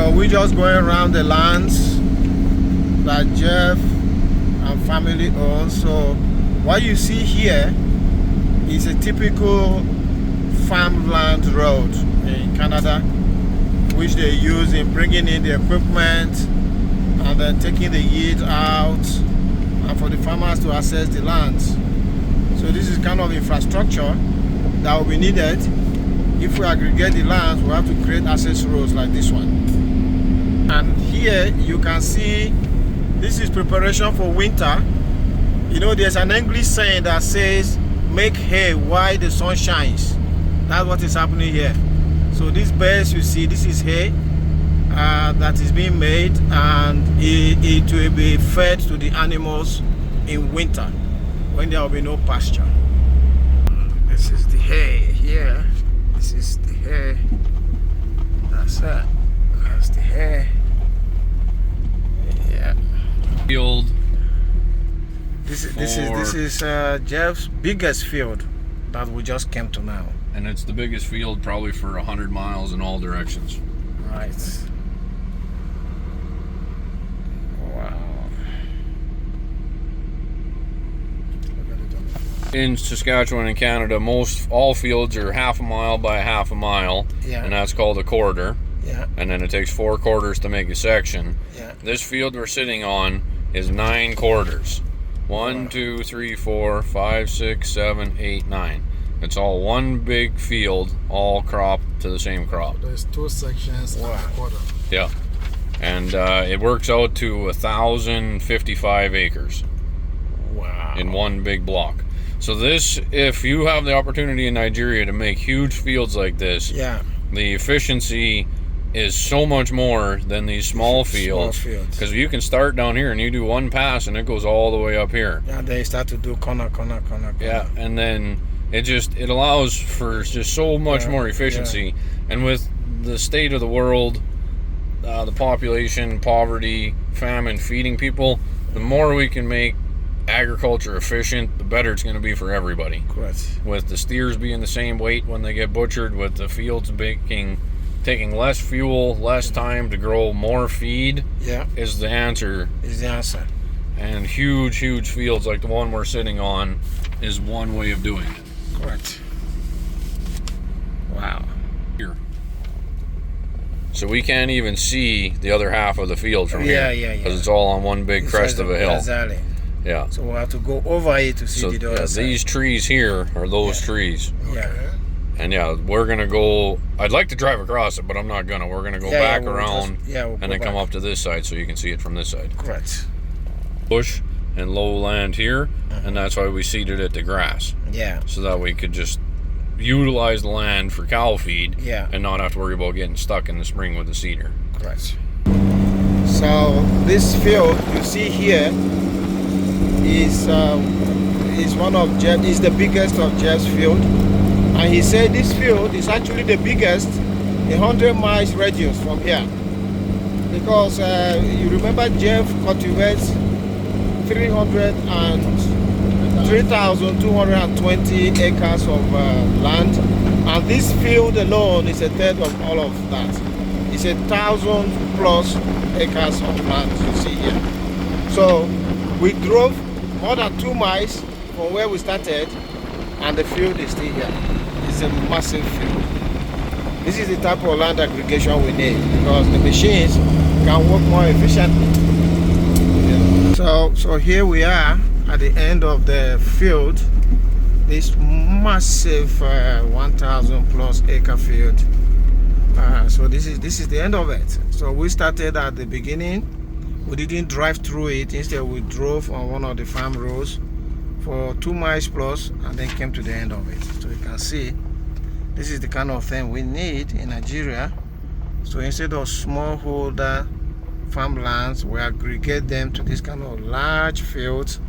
So we're just going around the lands that Jeff and family own. So what you see here is a typical farmland road in Canada, which they use in bringing in the equipment and then taking the yield out, and for the farmers to access the lands. So this is kind of infrastructure that will be needed. If we aggregate the lands, we have to create access roads like this one. And here you can see this is preparation for winter. You know, there's an English saying that says, make hay while the sun shines. That's what is happening here. So these beds you see, this is hay that is being made, and it will be fed to the animals in winter when there will be no pasture. This is the hay here. This is the hay. That's it. That's the hay. Yeah. Field. This is Jeff's biggest field that we just came to now. And it's the biggest field probably for 100 miles in all directions. Right. Wow. In Saskatchewan and Canada, all fields are half a mile by half a mile, Yeah. and that's called a quarter. Yeah. And then it takes 4 quarters to make a section. Yeah. This field we're sitting on is 9 quarters. 1, 2, 3, 4, 5, 6, 7, 8, 9. It's all one big field, all cropped to the same crop. There's 2 sections and a quarter. Yeah. And it works out to 1,055 acres Wow. in one big block. So this, if you have the opportunity in Nigeria to make huge fields like this, Yeah. the efficiency is so much more than these small fields. Because you can start down here and you do one pass and it goes all the way up here. And they start to do corner. Yeah, and then it allows for just so much more efficiency. And with the state of the world, the population, poverty, famine, feeding people, the more we can make agriculture efficient, the better it's going to be for everybody. Correct. With the steers being the same weight when they get butchered, with the fields taking less fuel, less time to grow more feed, is the answer. And huge fields like the one we're sitting on is one way of doing it. Correct. Wow. Here. So we can't even see the other half of the field from here. Because it's all on one big crest of a hill. Exactly. Yeah. So we'll have to go over it to see the other side. These trees here are those trees. Yeah. And we're gonna go. I'd like to drive across it, but I'm not gonna. We're gonna go back around and then come up to this side so you can see it from this side. Correct. Bush and low land here, and that's why we seeded it to grass. Yeah. So that we could just utilize the land for cow feed. Yeah. And not have to worry about getting stuck in the spring with the seeder. Correct. So this field you see here is one of Jeff. Is the biggest of Jeff's field. And he said this field is actually the biggest, 100 miles radius from here. Because you remember Jeff cultivates 3,220 acres of land. And this field alone is a third of all of that. It's 1,000 plus acres of land you see here. So we drove more than 2 miles from where we started, and the field is still here. It's a massive field. This is the type of land aggregation we need because the machines can work more efficiently. So here we are at the end of the field. This massive 1,000 plus acre field. So this is the end of it. So we started at the beginning. We didn't drive through it. Instead, we drove on one of the farm roads for 2 miles plus and then came to the end of it. So you can see this is the kind of thing we need in Nigeria. So instead of smallholder farmlands, we aggregate them to this kind of large fields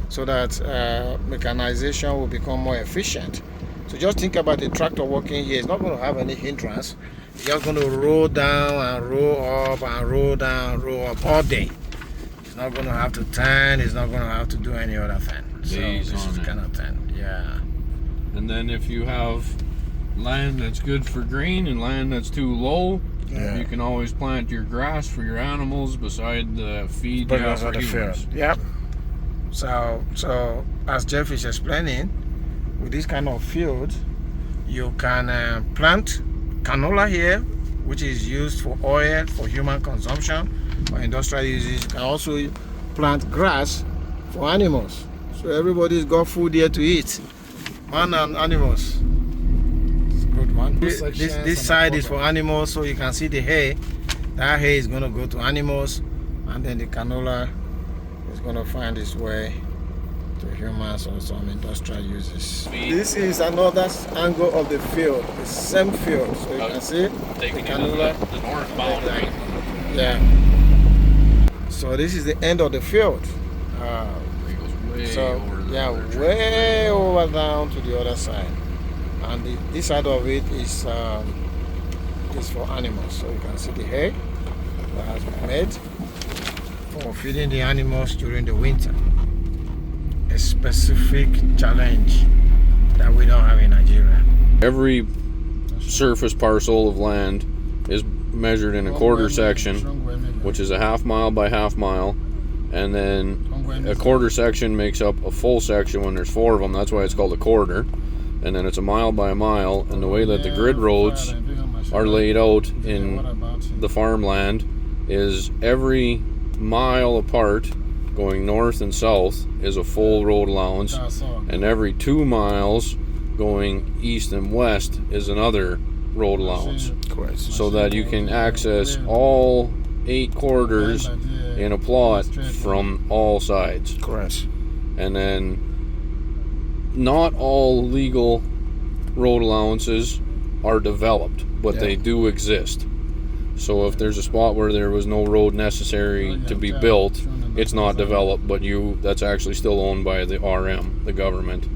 so that mechanization will become more efficient. So just think about the tractor working here. It's not going to have any hindrance. It's just going to roll down and roll up and roll down and roll up all day. It's not going to have to turn. It's not going to have to do any other thing. So this is the kind of thing. Yeah. And then if you have land that's good for grain and land that's too low. Yeah. You can always plant your grass for your animals beside the feed you have for humans. Yep. So as Jeff is explaining, with this kind of field, you can plant canola here, which is used for oil for human consumption or industrial uses. You can also plant grass for animals. So everybody's got food here to eat, man and animals. It's a good one. This side is for animals, so you can see the hay. That hay is going to go to animals, and then the canola is going to find its way to humans or some industrial uses. This is another angle of the field, the same field. So you can see Taking the canola. the north boundary. Yeah. So this is the end of the field. It goes way So over the yeah, other tree. way over down to the other side, and this side of it is for animals. So you can see the hay that has been made for feeding the animals during the winter. A specific challenge that we don't have in Nigeria. Every surface parcel of land is measured in a quarter section, which is a half mile by half mile, and then a quarter section makes up a full section when there's 4 of them. That's why it's called a quarter. And then it's a mile by a mile, and the way that the grid roads are laid out in the farmland is every mile apart going north and south is a full road allowance, and every 2 miles going east and west is another road allowance. Correct. So that you can access all 8 quarters in a plot from all sides. Correct. And then not all legal road allowances are developed, but they do exist. So if there's a spot where there was no road necessary to be built, it's not developed, but that's actually still owned by the RM, the government.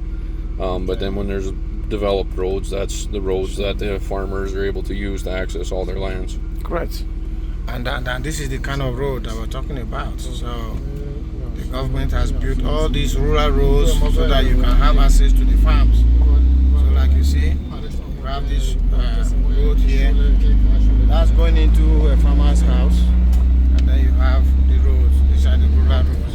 But then when there's developed roads, that's the roads that the farmers are able to use to access all their lands. Correct. And this is the kind of road that we're talking about. So the government has built all these rural roads so that you can have access to the farms. So like you see, you have this road here that's going into a farmer's house, and then you have the roads. These are the rural roads.